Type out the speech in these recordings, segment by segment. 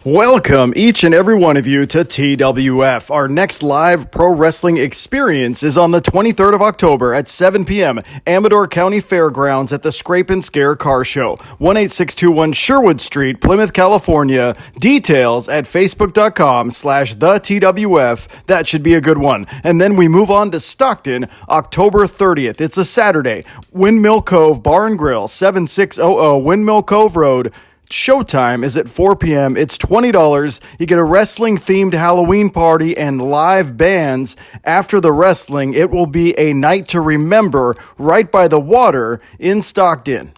Welcome, each and every one of you, to TWF. Our next live pro wrestling experience is on the 23rd of October at 7 p.m. Amador County Fairgrounds at the Scrape and Scare Car Show, 18621 Sherwood Street, Plymouth, California. Details at facebook.com/thetwf. That should be a good one. And then we move on to Stockton, October 30th. It's a Saturday. Windmill Cove Bar and Grill, 7600 Windmill Cove Road. Showtime is at 4 p.m. It's $20. You get a wrestling-themed Halloween party and live bands. After the wrestling, it will be a night to remember right by the water in Stockton.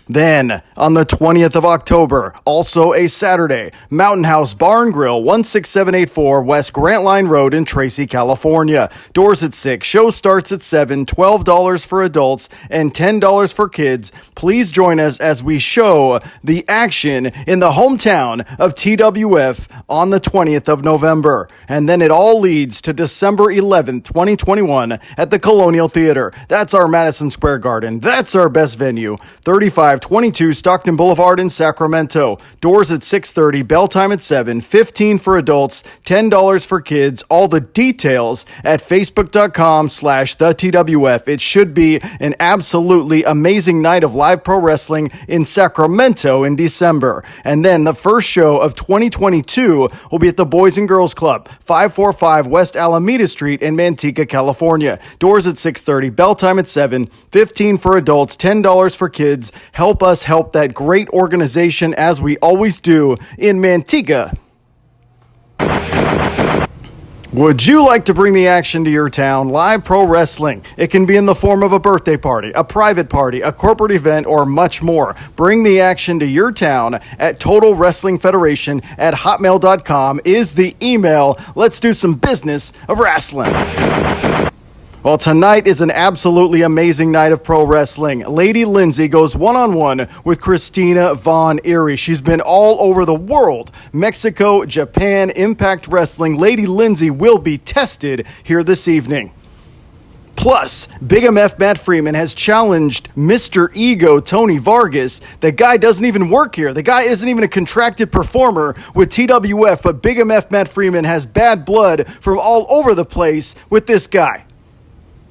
Then, on the 20th of October, also a Saturday, Mountain House Bar and Grill, 16784 West Grantline Road in Tracy, California. Doors at 6, show starts at 7, $12 for adults and $10 for kids. Please join us as we show the action in the hometown of TWF on the 20th of November. And then it all leads to December 11th, 2021 at the Colonial Theater. That's our Madison Square Garden. That's our best venue. 3522 Stockton Boulevard in Sacramento. Doors at 6:30, bell time at 7, $15 for adults, $10 for kids. All the details at facebook.com/thetwf. It should be an absolutely amazing night of live pro wrestling in Sacramento in December. And then the first show of 2022 will be at the Boys and Girls Club, 545 West Alameda Street in Manteca, California. Doors at 6:30, bell time at 7, $15 for adults, $10 for kids. Help us help that great organization as we always do in Manteca. Would you like to bring the action to your town? Live pro wrestling. It can be in the form of a birthday party, a private party, a corporate event, or much more. Bring the action to your town at totalwrestlingfederation@hotmail.com is the email. Let's do some business of wrestling. Well, tonight is an absolutely amazing night of pro wrestling. Lady Lindsay goes one-on-one with Christina von Eerie. She's been all over the world. Mexico, Japan, Impact Wrestling. Lady Lindsay will be tested here this evening. Plus, Big MF Matt Freeman has challenged Mr. Ego Tony Vargas. The guy doesn't even work here. The guy isn't even a contracted performer with TWF, but Big MF Matt Freeman has bad blood from all over the place with this guy.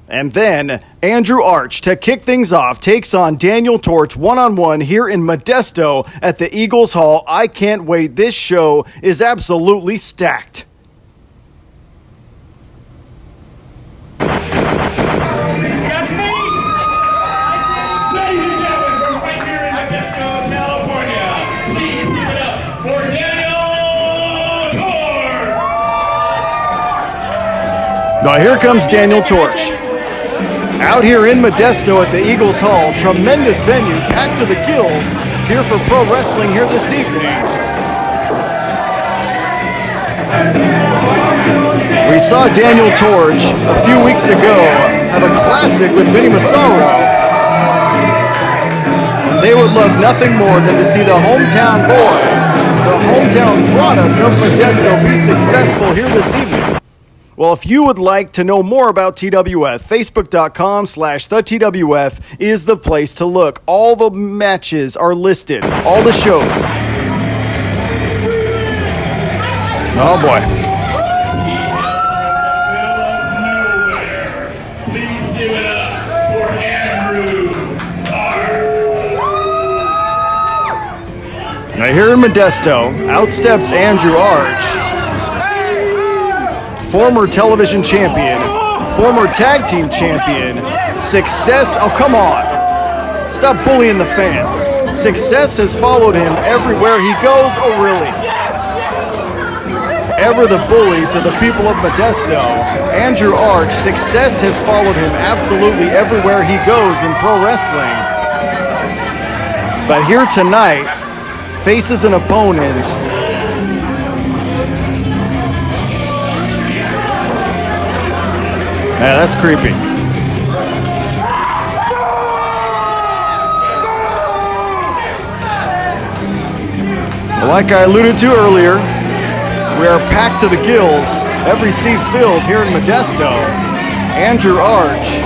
And then, Andrew Arch, to kick things off, takes on Daniel Torch one-on-one here in Modesto at the Eagles Hall. I can't wait. This show is absolutely stacked. That's me! Ladies and gentlemen, from right here in Modesto, California, please give it up for Daniel Torch! Now here comes Daniel Torch. Out here in Modesto at the Eagles Hall, tremendous venue, packed to the gills, here for pro wrestling here this evening. We saw Daniel Torch a few weeks ago have a classic with Vinny Massaro, and they would love nothing more than to see the hometown boy, the hometown product of Modesto, be successful here this evening. Well, if you would like to know more about TWF, facebook.com/thetwf is the place to look. All the matches are listed, all the shows. Oh boy. Please give it up for Andrew Arch. Now here in Modesto, out steps Andrew Arch. Former television champion, former tag team champion, Success, oh come on, stop bullying the fans. Success has followed him everywhere he goes, oh really? Ever the bully to the people of Modesto, Andrew Arch, Success has followed him absolutely everywhere he goes in pro wrestling. But here tonight, faces an opponent yeah, that's creepy. Like I alluded to earlier, we are packed to the gills, every seat filled here in Modesto. Andrew Arch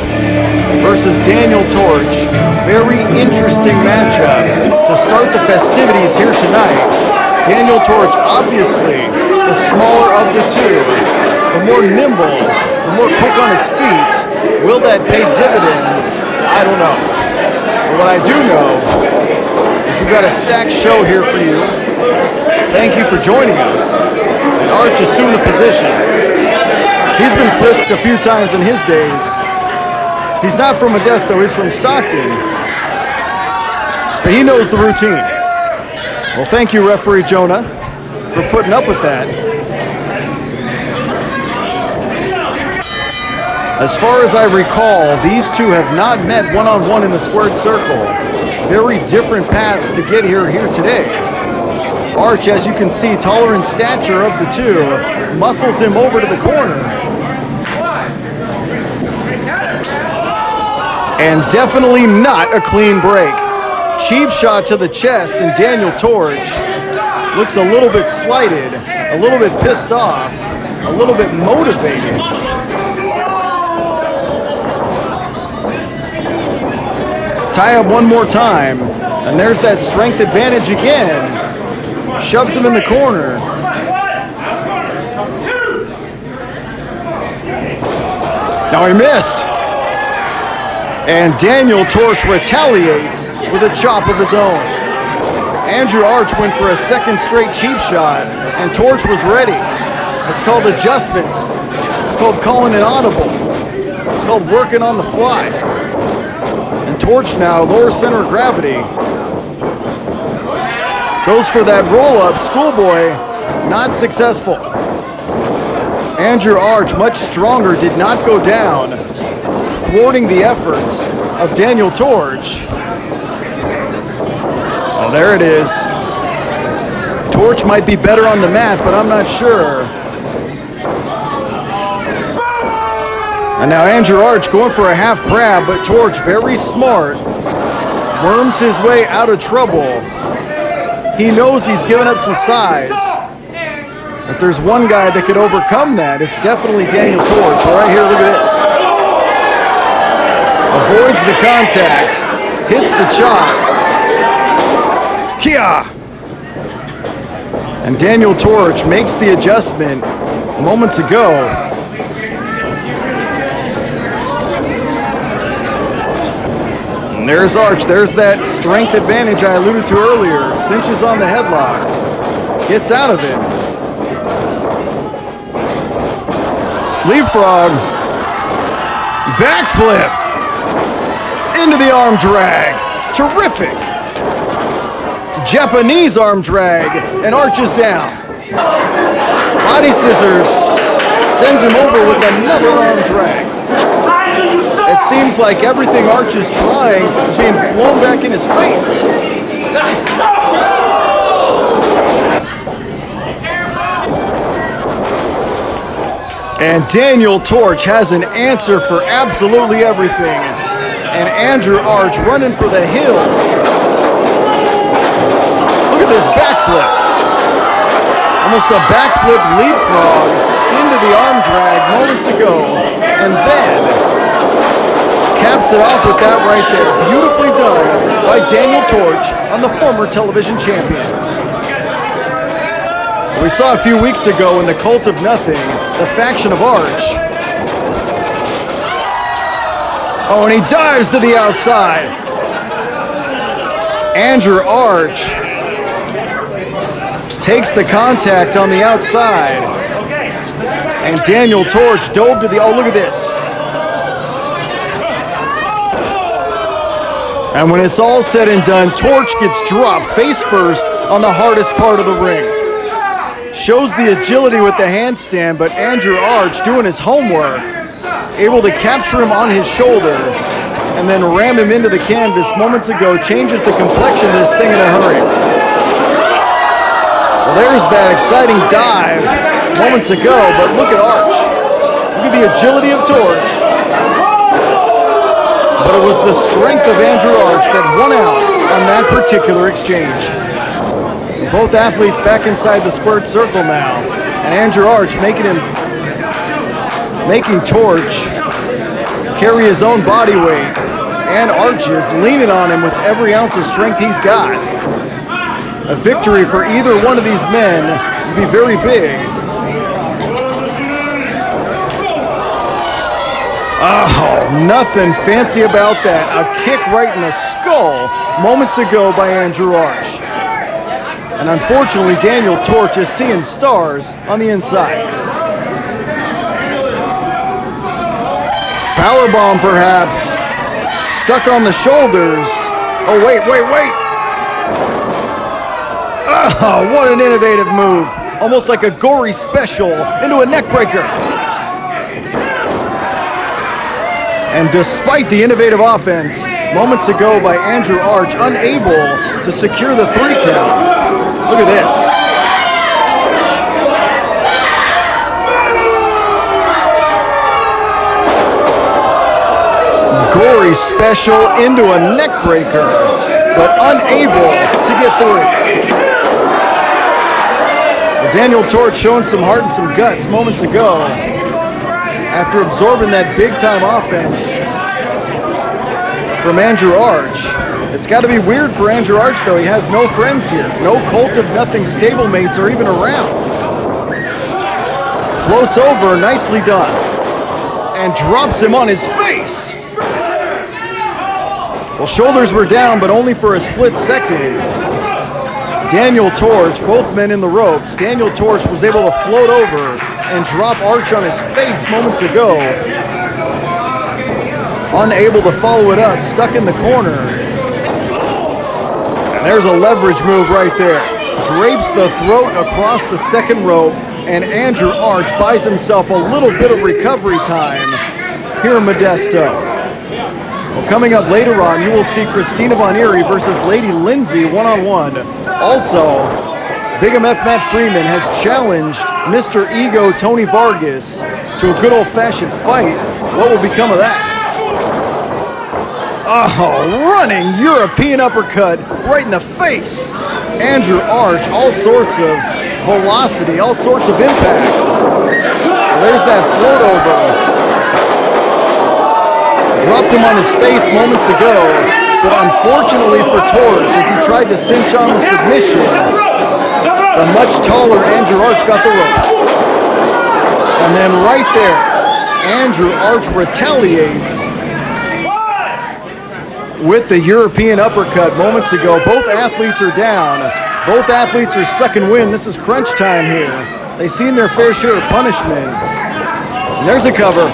versus Daniel Torch. Very interesting matchup to start the festivities here tonight. Daniel Torch, obviously the smaller of the two, the more nimble, the more quick on his feet. Will that pay dividends? I don't know. But what I do know is we've got a stacked show here for you. Thank you for joining us. And Arch assumed the position. He's been frisked a few times in his days. He's not from Modesto, he's from Stockton. But he knows the routine. Well, thank you, Referee Jonah, for putting up with that. As far as I recall, these two have not met one-on-one in the squared circle. Very different paths to get here today. Arch, as you can see, taller in stature of the two, muscles him over to the corner. And definitely not a clean break. Cheap shot to the chest, and Daniel Torch looks a little bit slighted, a little bit pissed off, a little bit motivated. Tie up one more time, and there's that strength advantage again. Shoves him in the corner. Now he missed. And Daniel Torch retaliates with a chop of his own. Andrew Arch went for a second straight cheap shot, and Torch was ready. It's called adjustments. It's called calling an audible. It's called working on the fly. And Torch now, lower center of gravity, goes for that roll-up. Schoolboy, not successful. Andrew Arch, much stronger, did not go down, thwarting the efforts of Daniel Torch. Oh, there it is. Torch might be better on the mat, but I'm not sure. And now Andrew Arch going for a half crab, but Torch, very smart, worms his way out of trouble. He knows he's given up some size. If there's one guy that could overcome that, it's definitely Daniel Torch. Right here, look at this. Avoids the contact, hits the chop. Kia! And Daniel Torch makes the adjustment moments ago. And there's Arch. There's that strength advantage I alluded to earlier. Cinches on the headlock. Gets out of it. Leapfrog. Backflip. Into the arm drag. Terrific. Japanese arm drag. And Arch is down. Body scissors. Sends him over with another arm drag. It seems like everything Arch is trying is being blown back in his face. And Daniel Torch has an answer for absolutely everything. And Andrew Arch running for the hills. Look at this backflip. Almost a backflip leapfrog into the arm drag moments ago. And then caps it off with that right there. Beautifully done by Daniel Torch on the former television champion. We saw a few weeks ago in the Cult of Nothing, the faction of Arch. Oh, and he dives to the outside. Andrew Arch takes the contact on the outside. And Daniel Torch dove to the, oh, look at this. And when it's all said and done, Torch gets dropped face first on the hardest part of the ring. Shows the agility with the handstand, but Andrew Arch doing his homework, able to capture him on his shoulder and then ram him into the canvas moments ago, changes the complexion of this thing in a hurry. Well, there's that exciting dive moments ago, but look at Arch. Look at the agility of Torch. But it was the strength of Andrew Arch that won out on that particular exchange. Both athletes back inside the squared circle now. And Andrew Arch making Torch carry his own body weight. And Arch is leaning on him with every ounce of strength he's got. A victory for either one of these men would be very big. Oh, nothing fancy about that. A kick right in the skull moments ago by Andrew Arch. And unfortunately, Daniel Torch is seeing stars on the inside. Powerbomb perhaps. Stuck on the shoulders. Oh, wait. Oh, what an innovative move. Almost like a gory special into a neckbreaker. And despite the innovative offense, moments ago by Andrew Arch, unable to secure the 3 count. Look at this. Gory special into a neckbreaker, but unable to get through. Well, Daniel Torch showing some heart and some guts moments ago after absorbing that big-time offense from Andrew Arch. It's got to be weird for Andrew Arch, though. He has no friends here. No Cult of Nothing stablemates are even around. Floats over, nicely done. And drops him on his face. Well, shoulders were down, but only for a split second. Daniel Torch, both men in the ropes. Daniel Torch was able to float over and drop Arch on his face moments ago. Unable to follow it up, stuck in the corner. And there's a leverage move right there. Drapes the throat across the second rope, and Andrew Arch buys himself a little bit of recovery time here in Modesto. Well, coming up later on, you will see Christina von Eerie versus Lady Lindsay one-on-one. Also, Big MF Matt Freeman has challenged Mr. Ego Tony Vargas to a good old-fashioned fight. What will become of that? Oh, running European uppercut right in the face. Andrew Arch, all sorts of velocity, all sorts of impact. There's that float over. Dropped him on his face moments ago, but unfortunately for Torch, as he tried to cinch on the submission, the much taller Andrew Arch got the ropes. And then right there, Andrew Arch retaliates with the European uppercut moments ago. Both athletes are down. Both athletes are second win. This is crunch time here. They've seen their fair share of punishment. And there's a cover.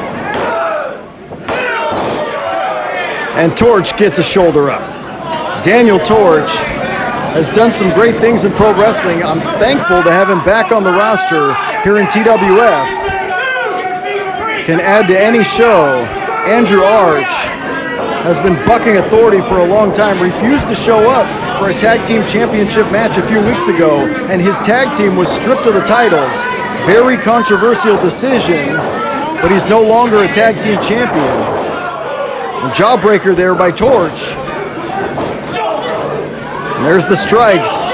And Torch gets a shoulder up. Daniel Torch has done some great things in pro wrestling. I'm thankful to have him back on the roster here in TWF. Can add to any show. Andrew Arch has been bucking authority for a long time, refused to show up for a tag team championship match a few weeks ago, and his tag team was stripped of the titles. Very controversial decision, but he's no longer a tag team champion. Jawbreaker there by Torch. And there's the strikes.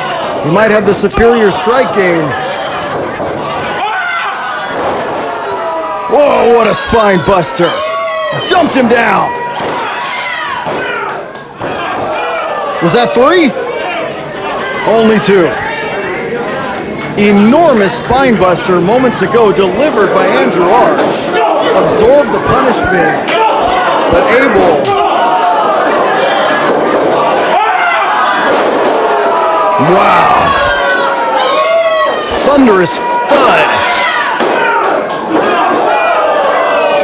He might have the superior strike game. Whoa, what a spine buster. Dumped him down. Was that 3? Only 2. Enormous spine buster moments ago delivered by Andrew Arch. Absorbed the punishment, but able. Wow. Thunderous thud.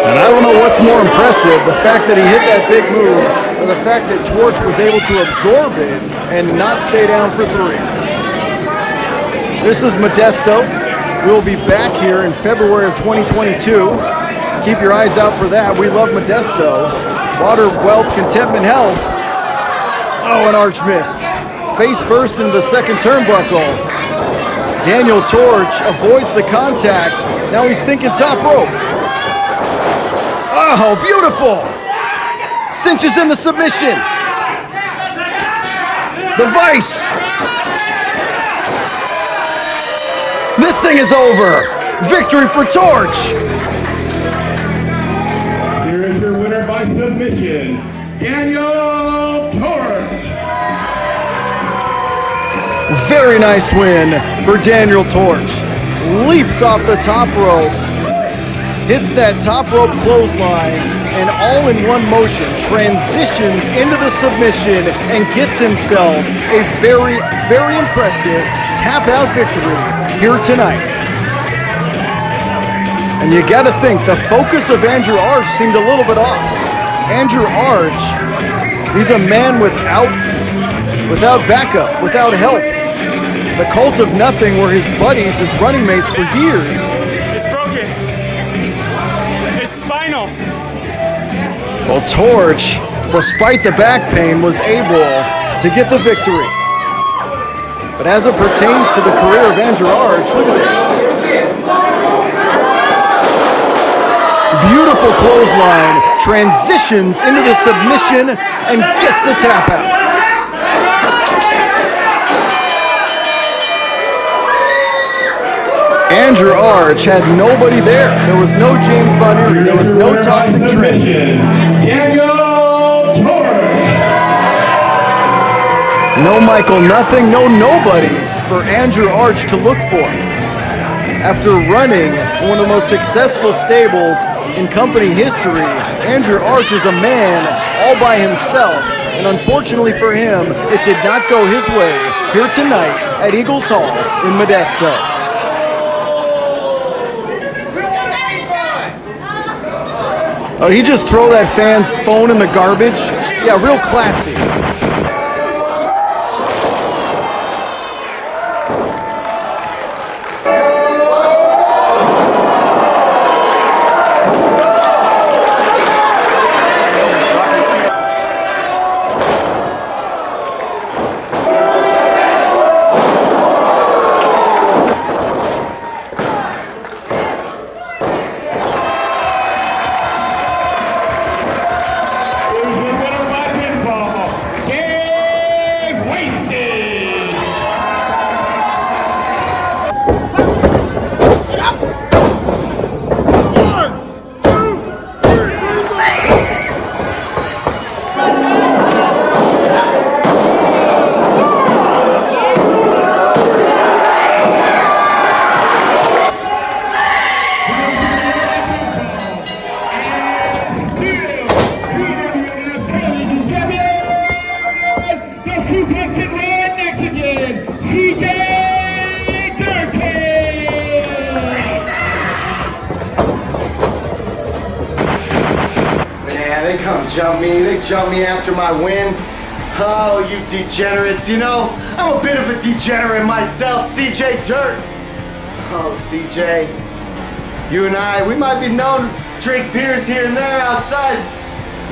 And I don't know what's more impressive, the fact that he hit that big move, or the fact that Torch was able to absorb it and not stay down for 3. This is Modesto. We'll be back here in February of 2022. Keep your eyes out for that. We love Modesto. Water, wealth, contentment, health. Oh, and Arch missed. Face first into the second turnbuckle. Daniel Torch avoids the contact. Now he's thinking top rope. Oh, beautiful. Cinches in the submission. The vice. This thing is over. Victory for Torch. Here is your winner by submission, Daniel Torch. Very nice win for Daniel Torch. Leaps off the top rope, hits that top rope clothesline, and all in one motion transitions into the submission and gets himself a very, very impressive tap-out victory here tonight. And you gotta think, the focus of Andrew Arch seemed a little bit off. Andrew Arch, he's a man without backup, without help. The cult of nothing were his buddies, his running mates for years. It's broken. It's spinal. Well, Torch, despite the back pain, was able to get the victory. But as it pertains to the career of Andrew Arch, look at this. Beautiful clothesline, transitions into the submission, and gets the tap out. Andrew Arch had nobody there. There was no James Von Eerie. There was no Toxic Trent. Daniel Torch. No Michael Nothing, no nobody for Andrew Arch to look for. After running one of the most successful stables in company history, Andrew Arch is a man all by himself. And unfortunately for him, it did not go his way here tonight at Eagles Hall in Modesto. Oh, he just throw that fan's phone in the garbage? Yeah, real classy. They jump me after my win. Oh, you degenerates. You know, I'm a bit of a degenerate myself, CJ Dirt. Oh, CJ, you and I, we might be known to drink beers here and there outside.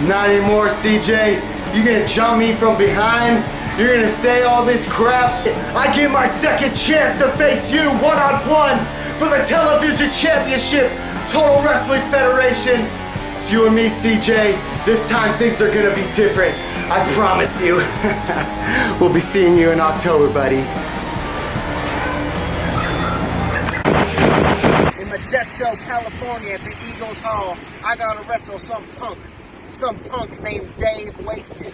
Not anymore, CJ. You're gonna jump me from behind. You're gonna say all this crap. I get my second chance to face you one-on-one for the television championship, Total Wrestling Federation. It's you and me, CJ. This time things are gonna be different. I promise you. We'll be seeing you in October, buddy. In Modesto, California at the Eagles Hall, I gotta wrestle some punk named Dave Wasted.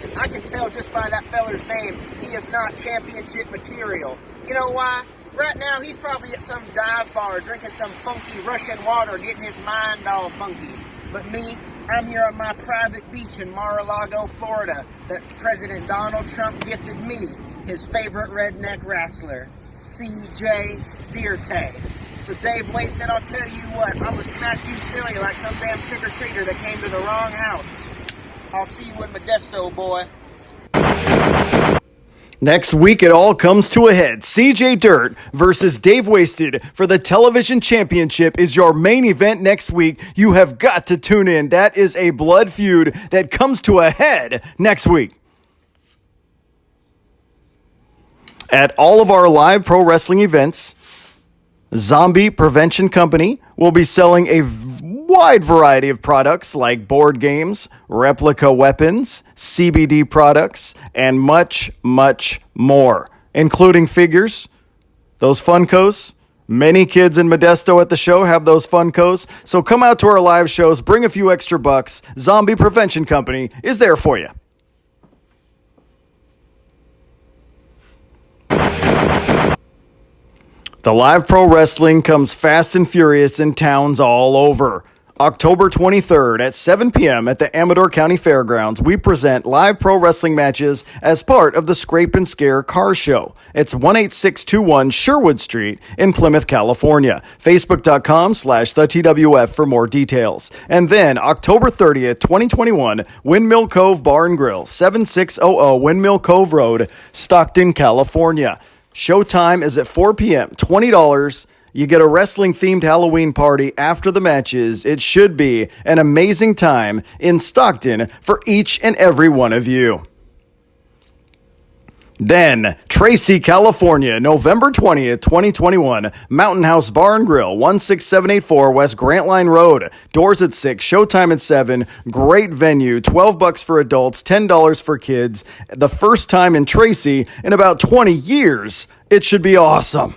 And I can tell just by that feller's name, he is not championship material. You know why? Right now, he's probably at some dive bar drinking some funky Russian water, getting his mind all funky. But me, I'm here on my private beach in Mar-a-Lago, Florida, that President Donald Trump gifted me, his favorite redneck wrestler, CJ Dirt. So Dave Wasted, I'll tell you what, I'm gonna smack you silly like some damn trick-or-treater that came to the wrong house. I'll see you in Modesto, boy. Next week, it all comes to a head. CJ Dirt versus Dave Wasted for the television championship is your main event next week. You have got to tune in. That is a blood feud that comes to a head next week. At all of our live pro wrestling events, Zombie Prevention Company will be selling a wide variety of products like board games, replica weapons, CBD products, and much, much more, including figures, those Funkos. Many kids in Modesto at the show have those Funkos, so come out to our live shows, bring a few extra bucks. Zombie Prevention Company is there for you. The live pro wrestling comes fast and furious in towns all over. October 23rd at 7 p.m. at the Amador County Fairgrounds, we present live pro wrestling matches as part of the Scrape and Scare Car Show. It's 18621 Sherwood Street in Plymouth, California. Facebook.com/the TWF for more details. And then October 30th, 2021, Windmill Cove Bar and Grill, 7600 Windmill Cove Road, Stockton, California. Showtime is at 4 p.m., $20. You get a wrestling-themed Halloween party after the matches. It should be an amazing time in Stockton for each and every one of you. Then, Tracy, California, November 20th, 2021, Mountain House Bar and Grill, 16784 West Grantline Road. Doors at 6, showtime at 7. Great venue, $12 for adults, $10 for kids. The first time in Tracy in about 20 years. It should be awesome.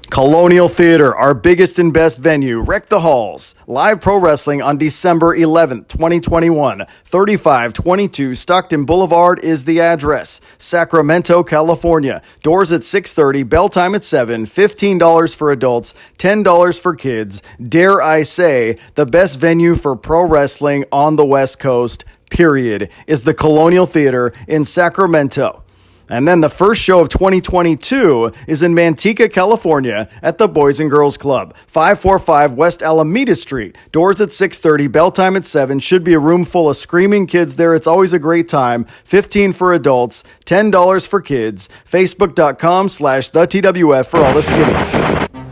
Colonial Theater, our biggest and best venue, Wreck the Halls. Live pro wrestling on December 11th, 2021. 3522 Stockton Boulevard is the address. Sacramento, California. Doors at 6:30, bell time at 7, $15 for adults, $10 for kids. Dare I say, the best venue for pro wrestling on the West Coast, period, is the Colonial Theater in Sacramento. And then the first show of 2022 is in Manteca, California at the Boys and Girls Club, 545 West Alameda Street. Doors at 6:30, bell time at 7. Should be a room full of screaming kids there. It's always a great time. $15 for adults, $10 for kids. Facebook.com/the TWF for all the skinny.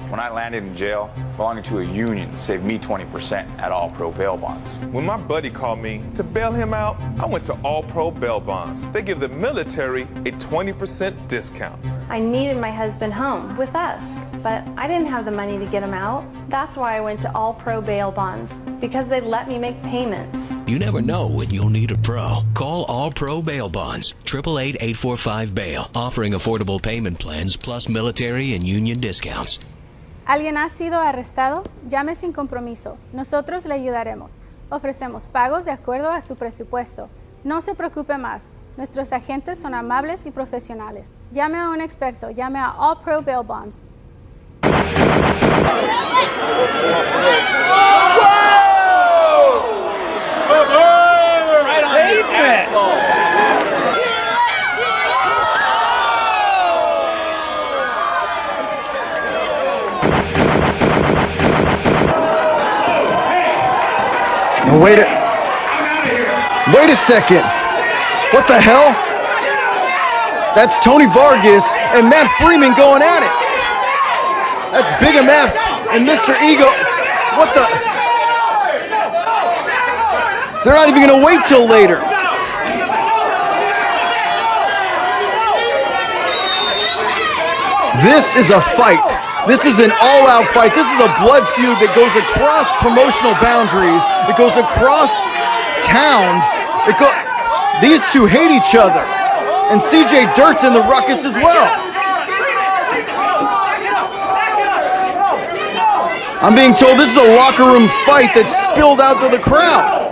When I landed in jail, belonging to a union saved me 20% at All Pro Bail Bonds. When my buddy called me to bail him out, I went to All Pro Bail Bonds. They give the military a 20% discount. I needed my husband home with us, but I didn't have the money to get him out. That's why I went to All Pro Bail Bonds, because they let me make payments. You never know when you'll need a pro. Call All Pro Bail Bonds, 888-845-BAIL, offering affordable payment plans plus military and union discounts. ¿Alguien ha sido arrestado? Llame sin compromiso. Nosotros le ayudaremos. Ofrecemos pagos de acuerdo a su presupuesto. No se preocupe más. Nuestros agentes son amables y profesionales. Llame a un experto. Llame a All Pro Bail Bonds. Right on pavement. Wait a second. What the hell? That's Tony Vargas and Matt Freeman going at it. That's Big MF and Mr. Ego. What the? They're not even going to wait till later. This is a fight. This is an all-out fight. This is a blood feud that goes across promotional boundaries. It goes across towns. These two hate each other. And CJ Dirt's in the ruckus as well. I'm being told this is a locker room fight that spilled out to the crowd.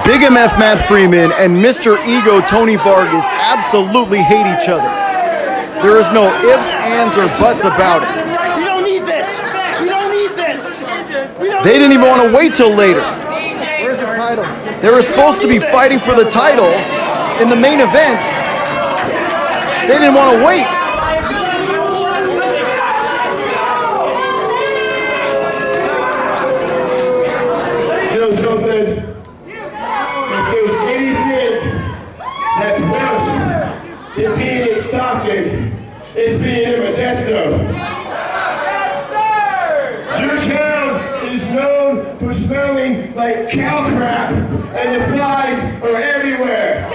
Big MF Matt Freeman and Mr. Ego Tony Vargas absolutely hate each other. There is no ifs, ands, or buts about it. We don't need this. We don't need this. They didn't even want to wait till later. Where's the title? They were supposed to be fighting for the title in the main event. They didn't want to wait. You know something? If there's anything that's worse than being in Stockton, it's being in Modesto. Yes, sir! Your town is known for smelling like cow crap, and the flies are everywhere.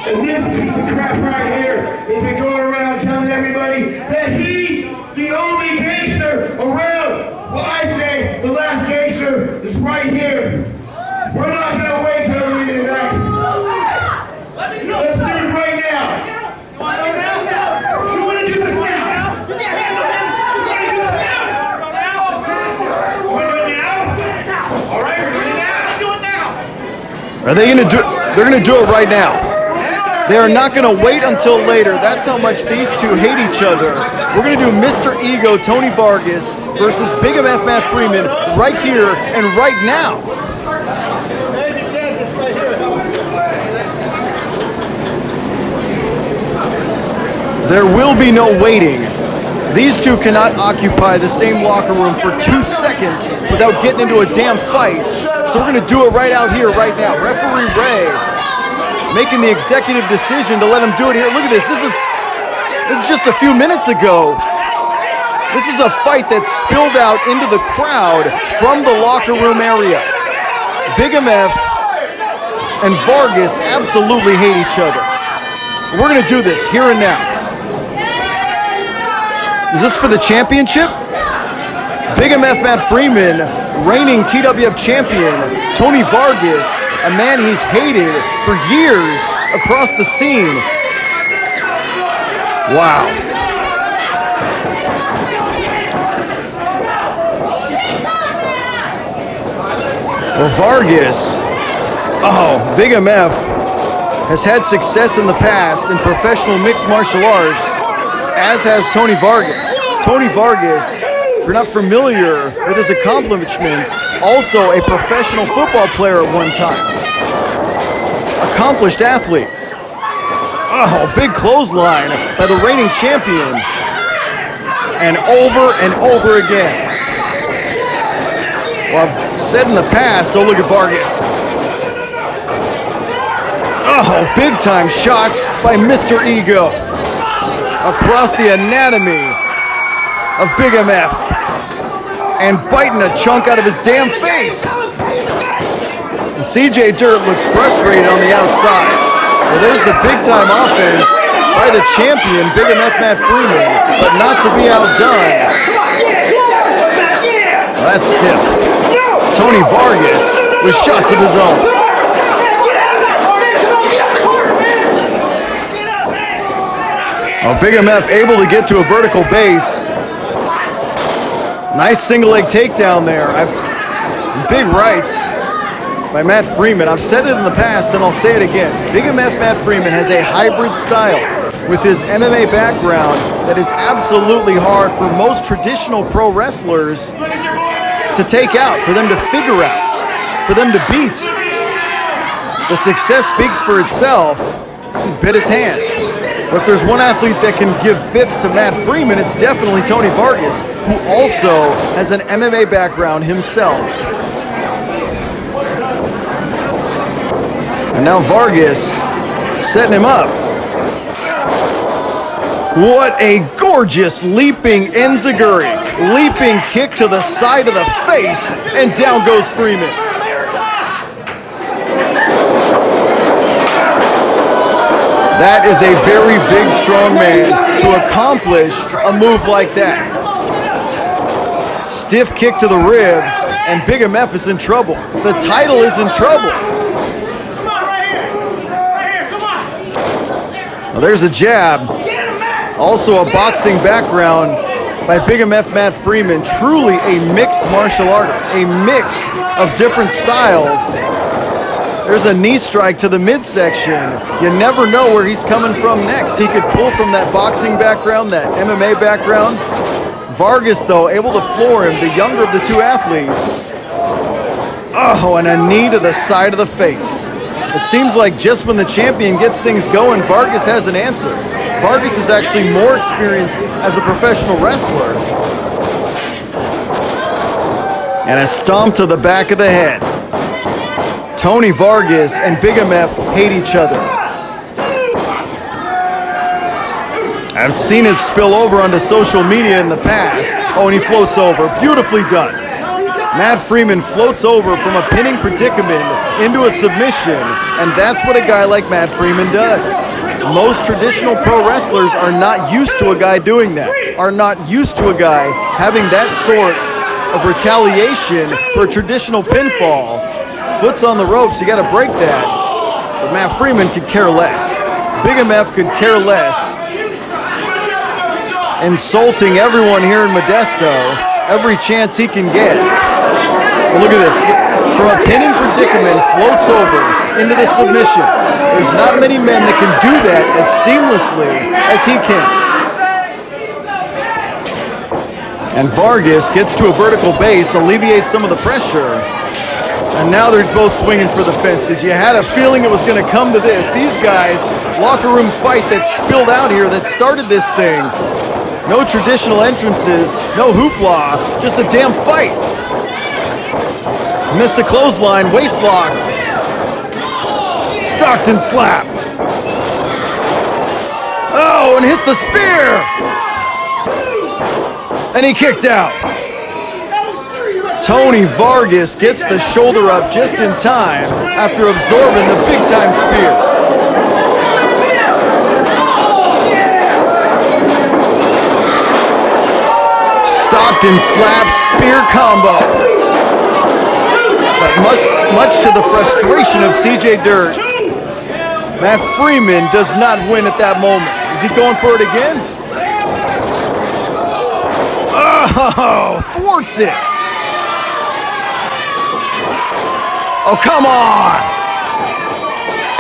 And this piece of crap right here has been going around telling everybody that he's the only gangster around. Well, I say the last gangster is right here. We're not gonna wait till the end of the night. Let's do it right now. You wanna do this now? You wanna do this now? Wanna do it now? All right, we're doing it now. Do it now. Are they going to do it? They're going to do it right now. They are not going to wait until later. That's how much these two hate each other. We're going to do Mr. Ego, Tony Vargas, versus Big MF Matt Freeman right here and right now. There will be no waiting. These two cannot occupy the same locker room for 2 seconds without getting into a damn fight. So we're going to do it right out here, right now. Referee Ray making the executive decision to let him do it here. Look at this. This is just a few minutes ago. This is a fight that spilled out into the crowd from the locker room area. Big MF and Vargas absolutely hate each other. We're going to do this here and now. Is this for the championship? Big MF Matt Freeman, reigning TWF champion. Tony Vargas, a man he's hated for years across the scene. Wow. Well, Vargas, Big MF has had success in the past in professional mixed martial arts, as has Tony Vargas. Tony Vargas, if you're not familiar with his accomplishments, also a professional football player at one time. Accomplished athlete. Big clothesline by the reigning champion. And over again. Well, I've said in the past, look at Vargas. Big time shots by Mr. Ego. Across the anatomy of Big MF. And biting a chunk out of his damn face. CJ Dirt looks frustrated on the outside. Well, there's the big-time offense by the champion, Big MF Matt Freeman, but not to be outdone. Well, that's stiff. Tony Vargas with shots of his own. Big MF able to get to a vertical base. Nice single leg takedown there. Big rights by Matt Freeman. I've said it in the past and I'll say it again. Big MF Matt Freeman has a hybrid style with his MMA background that is absolutely hard for most traditional pro wrestlers to take out, for them to figure out, for them to beat. The success speaks for itself. He bit his hand. But if there's one athlete that can give fits to Matt Freeman, it's definitely Tony Vargas, who also has an MMA background himself. And now Vargas setting him up. What a gorgeous leaping enziguri. Leaping kick to the side of the face, and down goes Freeman. That is a very big, strong man to accomplish a move like that. Stiff kick to the ribs, and Big MF is in trouble. The title is in trouble. Well, there's a jab. Also a boxing background by Big MF Matt Freeman. Truly a mixed martial artist, a mix of different styles. There's a knee strike to the midsection. You never know where he's coming from next. He could pull from that boxing background, that MMA background. Vargas, though, able to floor him, the younger of the two athletes. And a knee to the side of the face. It seems like just when the champion gets things going, Vargas has an answer. Vargas is actually more experienced as a professional wrestler. And a stomp to the back of the head. Tony Vargas and Big MF hate each other. I've seen it spill over onto social media in the past. And he floats over. Beautifully done. Matt Freeman floats over from a pinning predicament into a submission, and that's what a guy like Matt Freeman does. Most traditional pro wrestlers are not used to a guy doing that, are not used to a guy having that sort of retaliation for a traditional pinfall. Foot's on the ropes, you gotta break that. But Matt Freeman could care less. Big MF could care less. Insulting everyone here in Modesto every chance he can get. Well, look at this. From a pinning predicament, floats over, into the submission. There's not many men that can do that as seamlessly as he can. And Vargas gets to a vertical base, alleviates some of the pressure. And now they're both swinging for the fences. You had a feeling it was going to come to this. These guys, locker room fight that spilled out here that started this thing. No traditional entrances, no hoopla, just a damn fight. Missed the clothesline, waist lock. Stockton slap. Oh, and hits a spear. And he kicked out. Tony Vargas gets the shoulder up just in time after absorbing the big-time spear. Stockton slaps spear combo. But much to the frustration of CJ Dirt, Matt Freeman does not win at that moment. Is he going for it again? Oh, thwarts it. Oh, come on!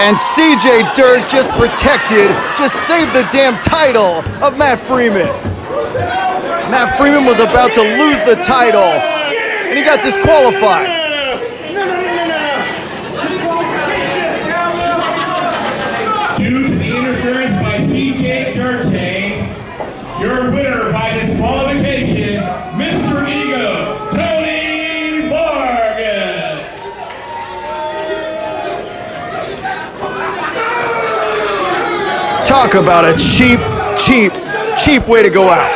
And CJ Dirt just protected, just saved the damn title of Matt Freeman. Matt Freeman was about to lose the title, and he got disqualified. Due to the interference by CJ Dirt, your winner by disqualification, Mr. Ego, Tony Vargas. Talk about a cheap way to go out.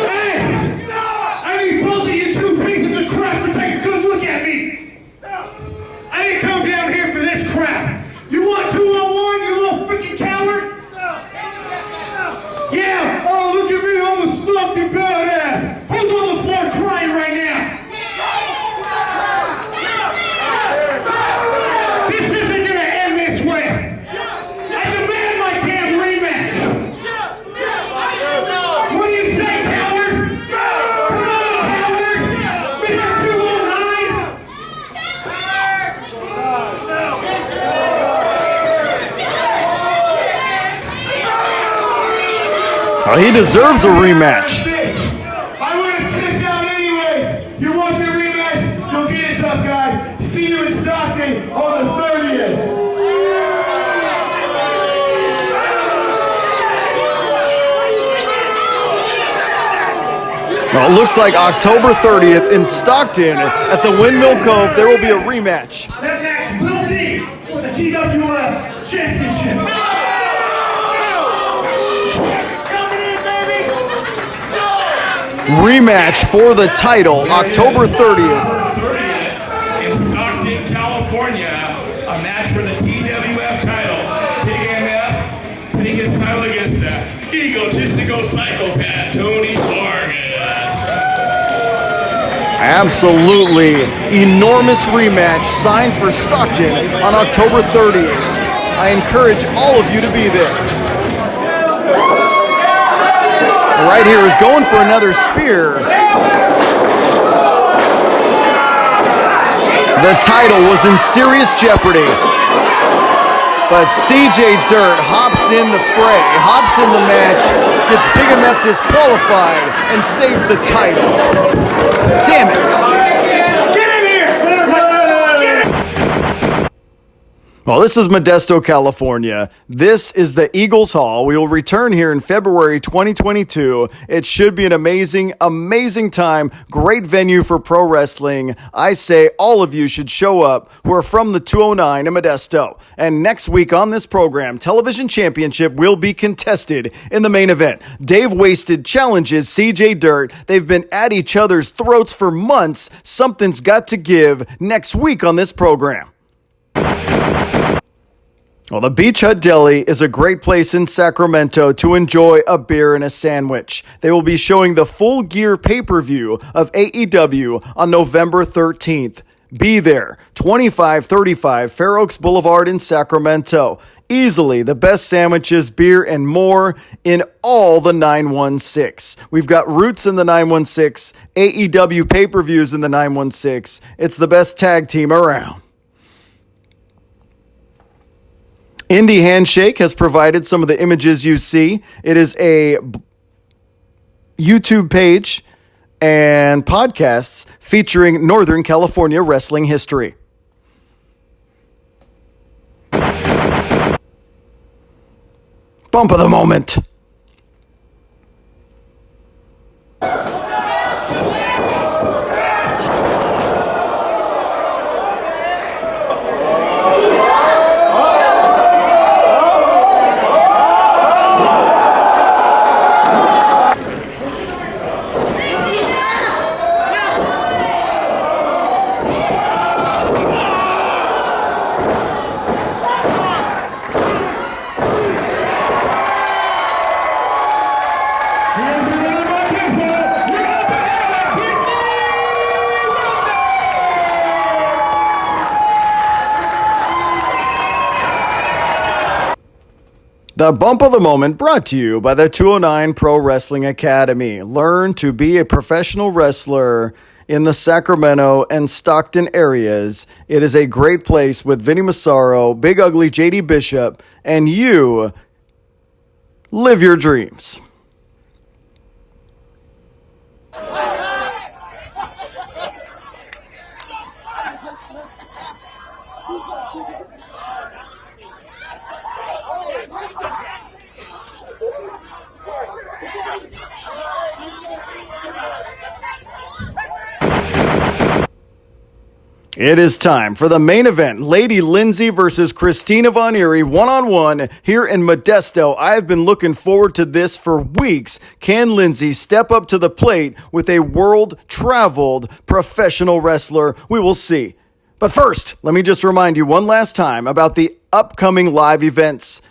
Hey! I need both of you two pieces of crap to take a good look at me. I didn't come down here for this crap. You want 2-on-1, you little freaking coward? Yeah, oh, look at me, I'm a slumpy badass. Who's on the floor crying right now? This isn't gonna end this way. I demand my damn rematch. What do you say, coward? Come on, coward. Mr. 209. Well, he deserves a rematch. I would have tipped out anyways. You want your rematch? You'll get it, tough guy. See you in Stockton on the 30th. Well, it looks like October 30th in Stockton at the Windmill Cove, there will be a rematch. That match will be for the TWF Championship. Rematch for the title, October 30th. In Stockton, California, a match for the TWF title. Big MF, pitting his title against the egotistical psychopath, Tony Vargas. Absolutely enormous rematch signed for Stockton on October 30th. I encourage all of you to be there. Right here is going for another spear. The title was in serious jeopardy. But CJ Dirt hops in the fray, hops in the match, gets Big MF disqualified, and saves the title. Damn it! Get in here! Well, this is Modesto, California. This is the Eagles Hall. We will return here in February 2022. It should be an amazing, amazing time. Great venue for pro wrestling. I say all of you should show up who are from the 209 in Modesto. And next week on this program, Television Championship will be contested in the main event. Dave Wasted challenges CJ Dirt. They've been at each other's throats for months. Something's got to give next week on this program. Well, the Beach Hut Deli is a great place in Sacramento to enjoy a beer and a sandwich. They will be showing the Full Gear pay-per-view of AEW on November 13th. Be there, 2535 Fair Oaks Boulevard in Sacramento. Easily the best sandwiches, beer, and more in all the 916. We've got Roots in the 916, AEW pay-per-views in the 916. It's the best tag team around. Indie Handshake has provided some of the images you see. It is a YouTube page and podcasts featuring Northern California wrestling history. Bump of the moment. The Bump of the Moment brought to you by the 209 Pro Wrestling Academy. Learn to be a professional wrestler in the Sacramento and Stockton areas. It is a great place with Vinny Massaro, Big Ugly JD Bishop, and you live your dreams. It is time for the main event. Lady Lindsay versus Christina von Eerie, one-on-one here in Modesto. I have been looking forward to this for weeks. Can Lindsay step up to the plate with a world-traveled professional wrestler? We will see. But first, let me just remind you one last time about the upcoming live events.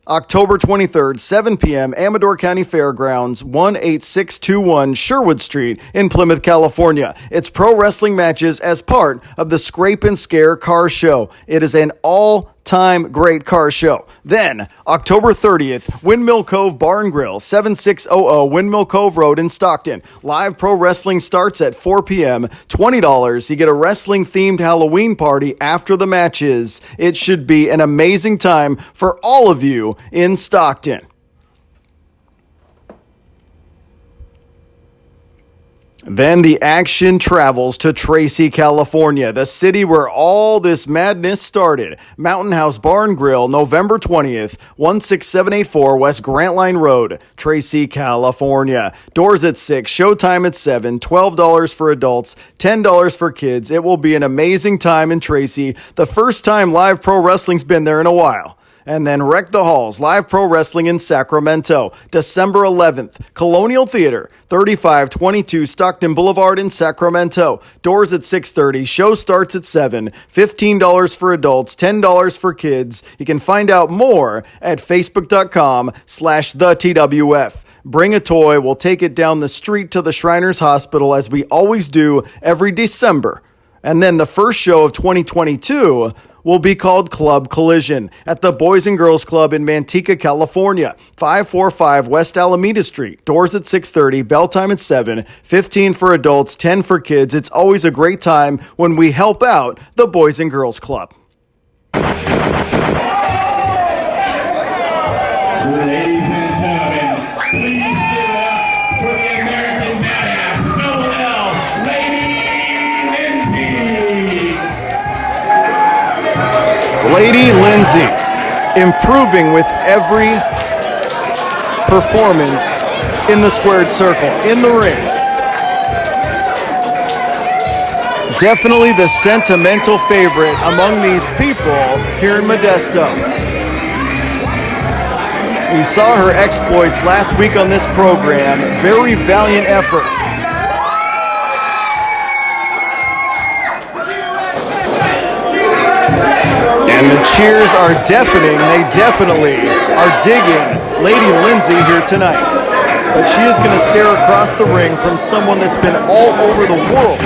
October 23rd, 7 p.m., Amador County Fairgrounds, 18621 Sherwood Street in Plymouth, California. It's pro wrestling matches as part of the Scrape and Scare Car Show. It is an all-time great car show. Then, October 30th, Windmill Cove Bar and Grill, 7600 Windmill Cove Road in Stockton. Live pro wrestling starts at 4 p.m., $20. You get a wrestling-themed Halloween party after the matches. It should be an amazing time for all of you in Stockton. Then the action travels to Tracy, California, the city where all this madness started. Mountain House Bar and Grill, November 20th, 16784 West Grantline Road, Tracy, California. Doors at 6, showtime at 7, $12 for adults, $10 for kids. It will be an amazing time in Tracy. The first time live pro wrestling's been there in a while. And then Wreck the Halls, live pro wrestling in Sacramento, December 11th, Colonial Theater, 3522 Stockton Boulevard in Sacramento. Doors at 6:30, show starts at 7, $15 for adults, $10 for kids. You can find out more at facebook.com/thetwf. Bring a toy, we'll take it down the street to the Shriners Hospital as we always do every December. And then the first show of 2022 will be called Club Collision at the Boys and Girls Club in Manteca, California, 545 West Alameda Street. Doors at 6:30, bell time at 7, $15 for adults, $10 for kids. It's always a great time when we help out the Boys and Girls Club. Ladies and gentlemen, please give it up for the American Badass, Double L, Lady Lindsay. Lady Lindsay, improving with every performance in the squared circle, in the ring. Definitely the sentimental favorite among these people here in Modesto. We saw her exploits last week on this program. Very valiant effort. And the cheers are deafening. They definitely are digging Lady Lindsay here tonight. But she is going to stare across the ring from someone that's been all over the world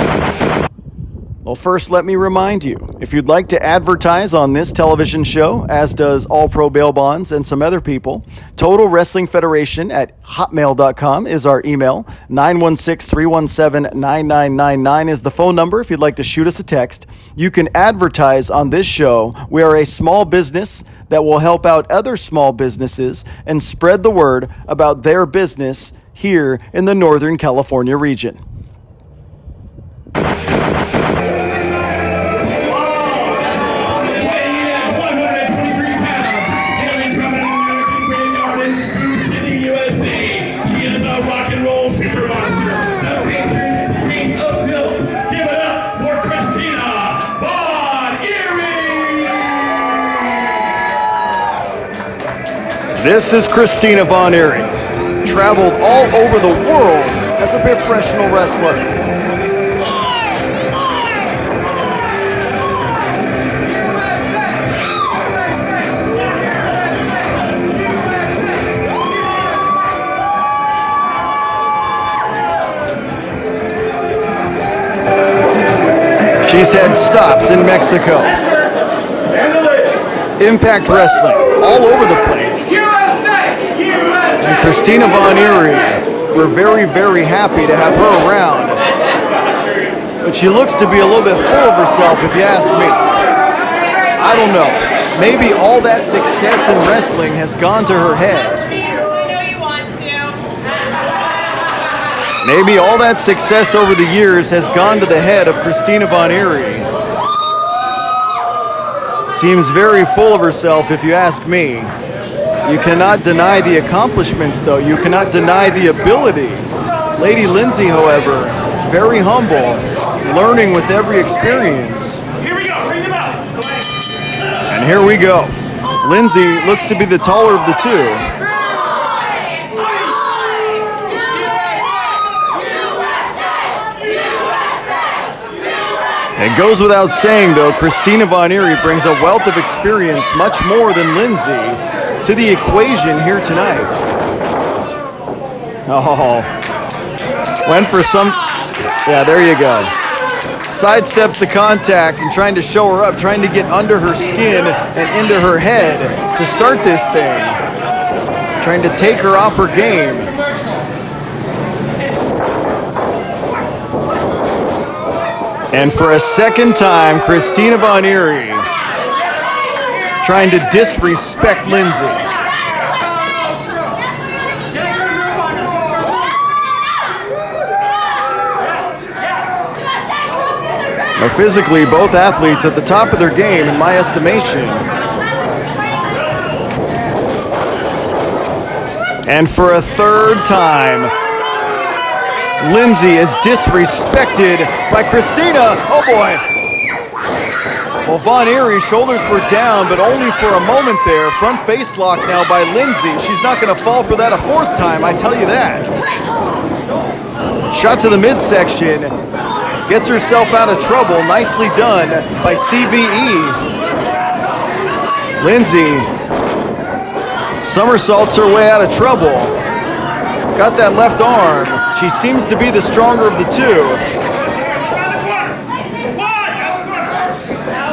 Well, first, let me remind you, if you'd like to advertise on this television show, as does All Pro Bail Bonds and some other people, Total Wrestling Federation at hotmail.com is our email. 916-317-9999 is the phone number if you'd like to shoot us a text. You can advertise on this show. We are a small business that will help out other small businesses and spread the word about their business here in the Northern California region. This is Christina Von Eerie, traveled all over the world as a professional wrestler. She's had stops in Mexico, Impact Wrestling, all over the place. And Christina Von Eerie, we're very, very happy to have her around. But she looks to be a little bit full of herself, if you ask me. I don't know. Maybe all that success in wrestling has gone to her head. Maybe all that success over the years has gone to the head of Christina Von Eerie. Seems very full of herself, if you ask me. You cannot deny the accomplishments, though. You cannot deny the ability. Lady Lindsay, however, very humble, learning with every experience. Here we go. Bring them out. And here we go. Lindsay looks to be the taller of the two. It goes without saying, though, Christina Von Eerie brings a wealth of experience, much more than Lindsay, to the equation here tonight. Oh, went for some, yeah, there you go. Sidesteps the contact and trying to show her up, trying to get under her skin and into her head to start this thing. Trying to take her off her game. And for a second time, Christina Von Eerie trying to disrespect Lindsay. Now, physically, both athletes at the top of their game, in my estimation. And for a third time, Lindsay is disrespected by Christina. Oh boy. Well, Von Eerie's shoulders were down, but only for a moment there. Front face lock now by Lindsay. She's not going to fall for that a fourth time, I tell you that. Shot to the midsection. Gets herself out of trouble. Nicely done by CVE. Lindsay somersaults her way out of trouble. Got that left arm. She seems to be the stronger of the two.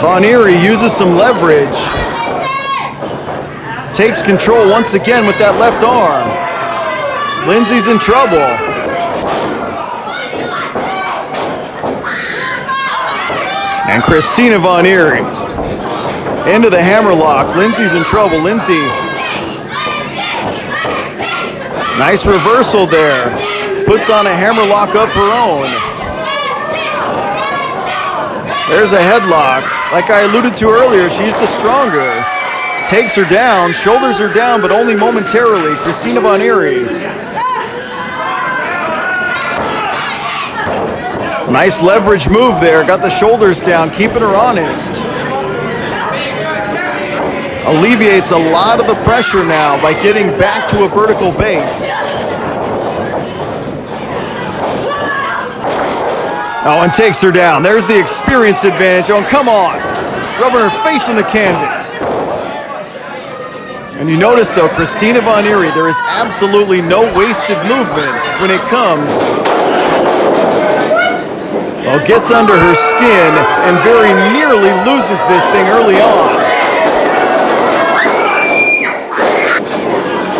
Von Eerie uses some leverage. Takes control once again with that left arm. Lindsay's in trouble. And Christina Von Eerie into the hammerlock. Lindsay's in trouble. Lindsay. Nice reversal there. Puts on a hammerlock of her own. There's a headlock. Like I alluded to earlier, she's the stronger. Takes her down, shoulders her down, but only momentarily. Christina Von Eerie. Nice leverage move there. Got the shoulders down, keeping her honest. Alleviates a lot of the pressure now by getting back to a vertical base. Oh, and takes her down. There's the experience advantage. Oh, come on. Rubbing her face in the canvas. And you notice, though, Christina Von Eerie, there is absolutely no wasted movement when it comes. Well, gets under her skin and very nearly loses this thing early on.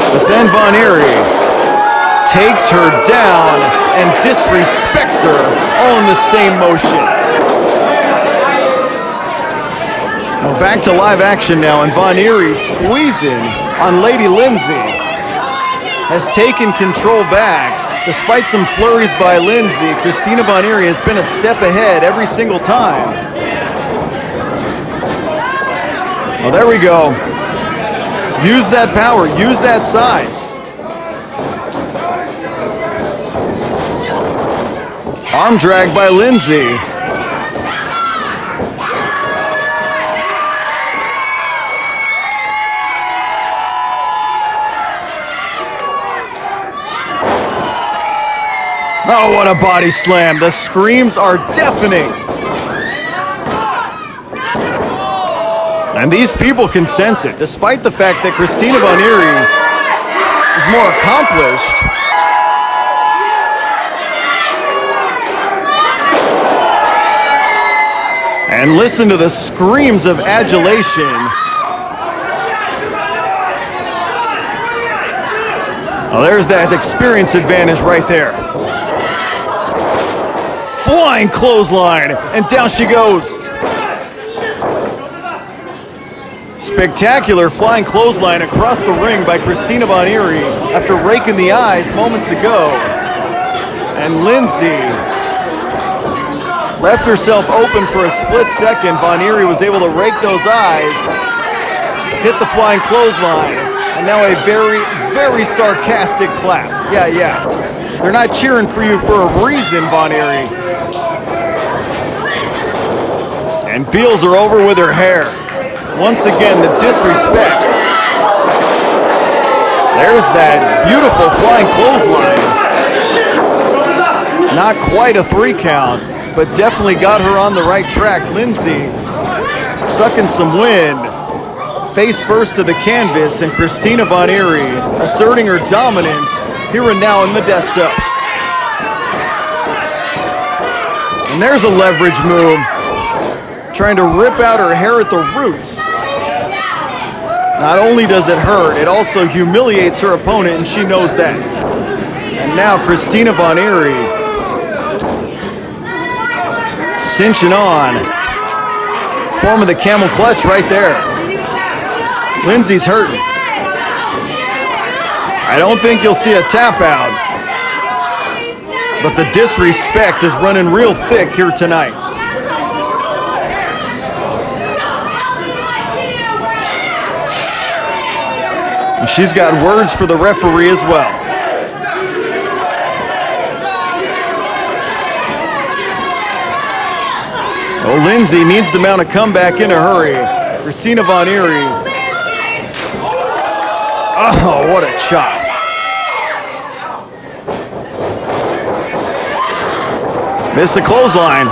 But then Von Eerie takes her down and disrespects her all in the same motion. Well, back to live action now, and Von Eerie squeezing on Lady Lindsay. Has taken control back. Despite some flurries by Lindsay, Christina Von Eerie has been a step ahead every single time. Well, there we go. Use that power, use that size. Arm drag by Lindsay. Oh, what a body slam. The screams are deafening. And these people can sense it, despite the fact that Christina Von Eerie is more accomplished. And listen to the screams of adulation. Oh, there's that experience advantage right there. Flying clothesline, and down she goes. Spectacular flying clothesline across the ring by Christina Von Eerie after raking the eyes moments ago. And Lindsay left herself open for a split second. Von Eerie was able to rake those eyes, hit the flying clothesline, and now a very, very sarcastic clap. Yeah. They're not cheering for you for a reason, Von Eerie. And Beals are over with her hair. Once again, the disrespect. There's that beautiful flying clothesline. Not quite a 3 count, but definitely got her on the right track. Lindsay sucking some wind. Face first to the canvas, and Christina Von Eerie asserting her dominance here and now in Modesto. And there's a leverage move. Trying to rip out her hair at the roots. Not only does it hurt, it also humiliates her opponent, and she knows that. And now Christina Von Eerie cinching on. Form of the camel clutch right there. Lindsay's hurting. I don't think you'll see a tap out. But the disrespect is running real thick here tonight. And she's got words for the referee as well. Oh, Lindsay needs to mount a comeback in a hurry. Christina Von Eerie. Oh, what a chop. Missed the clothesline.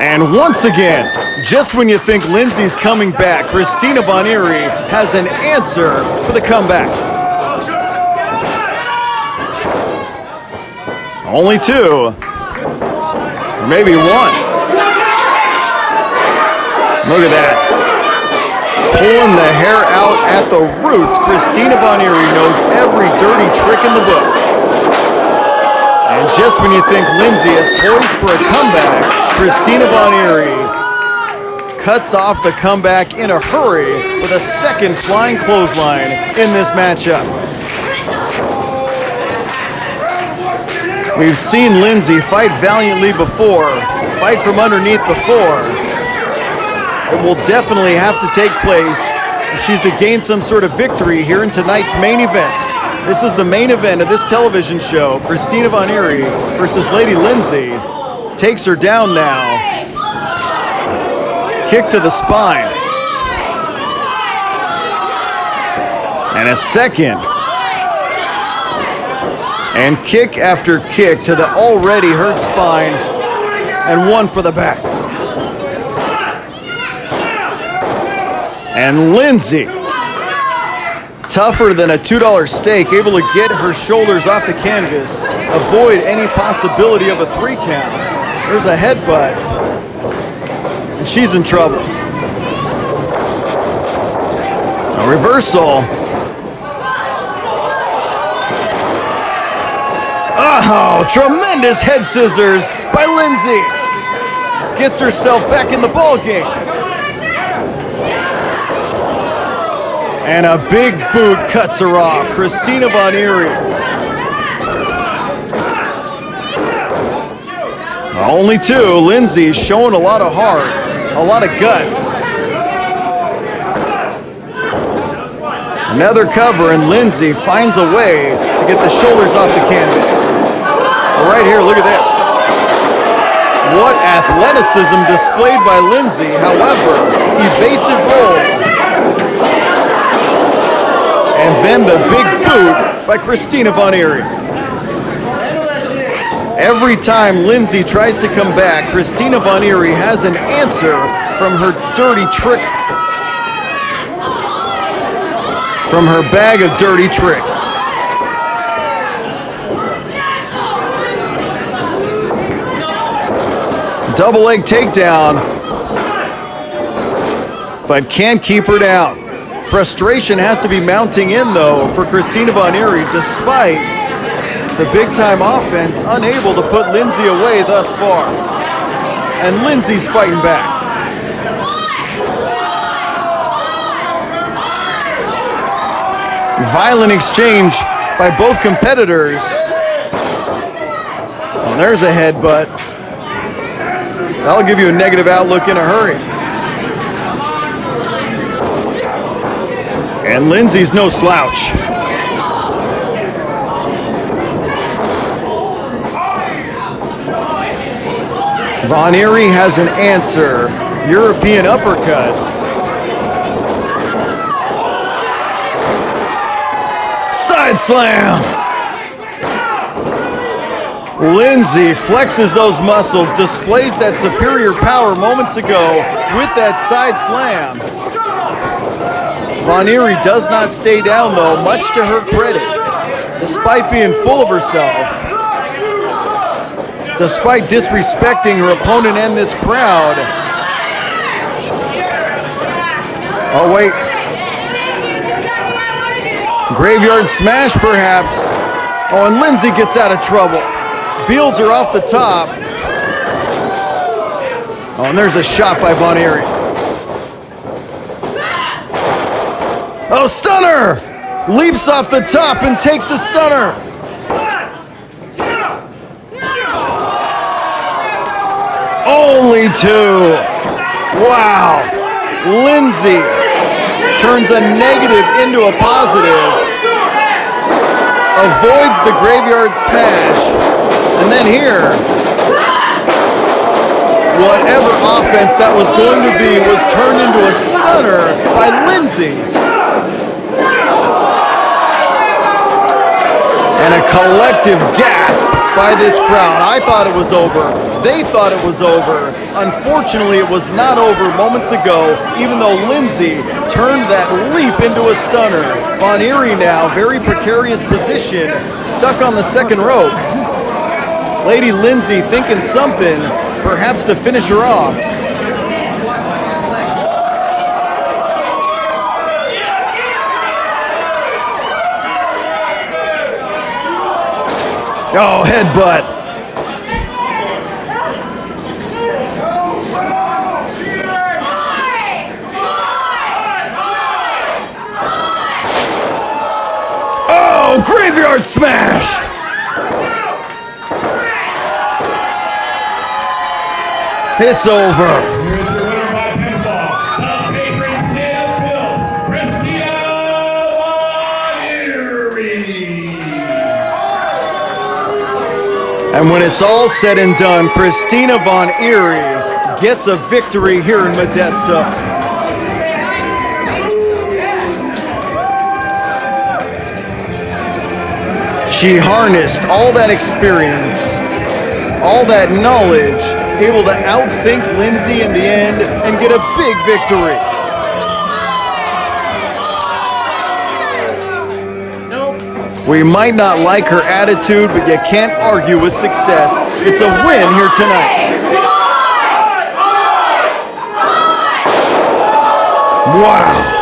And once again, just when you think Lindsay's coming back, Christina Von Eerie has an answer for the comeback. Only 2. Or maybe 1. Look at that. Pulling the hair out at the roots. Christina Von Eerie knows every dirty trick in the book. And just when you think Lindsay is poised for a comeback, Christina Von Eerie cuts off the comeback in a hurry with a second flying clothesline in this matchup. We've seen Lindsay fight valiantly before, fight from underneath before. It will definitely have to take place if she's to gain some sort of victory here in tonight's main event. This is the main event of this television show. Christina Von Eerie versus Lady Lindsay. Takes her down now. Kick to the spine. And a second. And kick after kick to the already hurt spine. And 1 for the back. And Lindsay tougher than a $2 steak, able to get her shoulders off the canvas, avoid any possibility of a 3 count. There's a headbutt, and she's in trouble. A reversal. Oh, tremendous head scissors by Lindsay. Gets herself back in the ball game. And a big boot cuts her off. Christina von Eerie. Only 2. Lindsay showing a lot of heart, a lot of guts. Another cover, and Lindsay finds a way to get the shoulders off the canvas. Right here, look at this. What athleticism displayed by Lindsay, however, evasive roll. And then the big boot by Christina von Eerie. Every time Lindsay tries to come back, Christina von Eerie has an answer from her dirty trick, from her bag of dirty tricks. Double leg takedown, but can't keep her down. Frustration has to be mounting in, though, for Christina von Eerie, despite the big-time offense, unable to put Lindsay away thus far. And Lindsay's fighting back. Violent exchange by both competitors. Oh, there's a headbutt. That'll give you a negative outlook in a hurry. And Lindsay's no slouch. Von Eerie has an answer. European uppercut. Side slam. Lindsay flexes those muscles, displays that superior power moments ago with that side slam. Von Eerie does not stay down, though, much to her credit. Despite being full of herself, despite disrespecting her opponent and this crowd. Oh, wait. Graveyard smash, perhaps. Oh, and Lindsay gets out of trouble. Beals her off the top. Oh, and there's a shot by Von Eerie. Oh, stunner! Leaps off the top and takes a stunner. Only 2. Wow. Lindsay turns a negative into a positive. Avoids the graveyard smash. And then here, whatever offense that was going to be was turned into a stunner by Lindsay. And a collective gasp by this crowd. I thought it was over. They thought it was over. Unfortunately, it was not over moments ago, even though Lindsay turned that leap into a stunner. Von Eerie now, very precarious position, stuck on the second rope. Lady Lindsay thinking something, perhaps to finish her off. Oh, headbutt. Oh, graveyard smash. It's over. And when it's all said and done, Christina von Eerie gets a victory here in Modesto. She harnessed all that experience, all that knowledge, able to outthink Lindsay in the end and get a big victory. We might not like her attitude, but you can't argue with success. It's a win here tonight. Wow.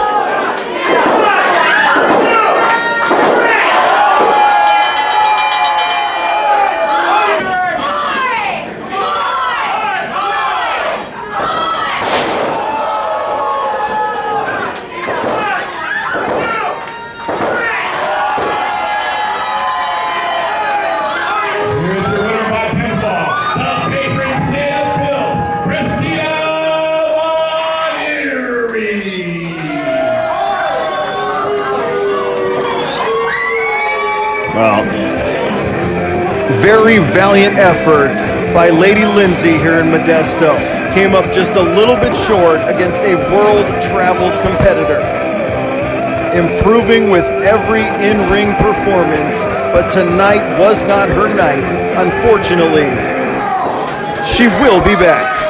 Well, very valiant effort by Lady Lindsay here in Modesto. Came up just a little bit short against a world-traveled competitor. Improving with every in-ring performance, but tonight was not her night. Unfortunately, she will be back.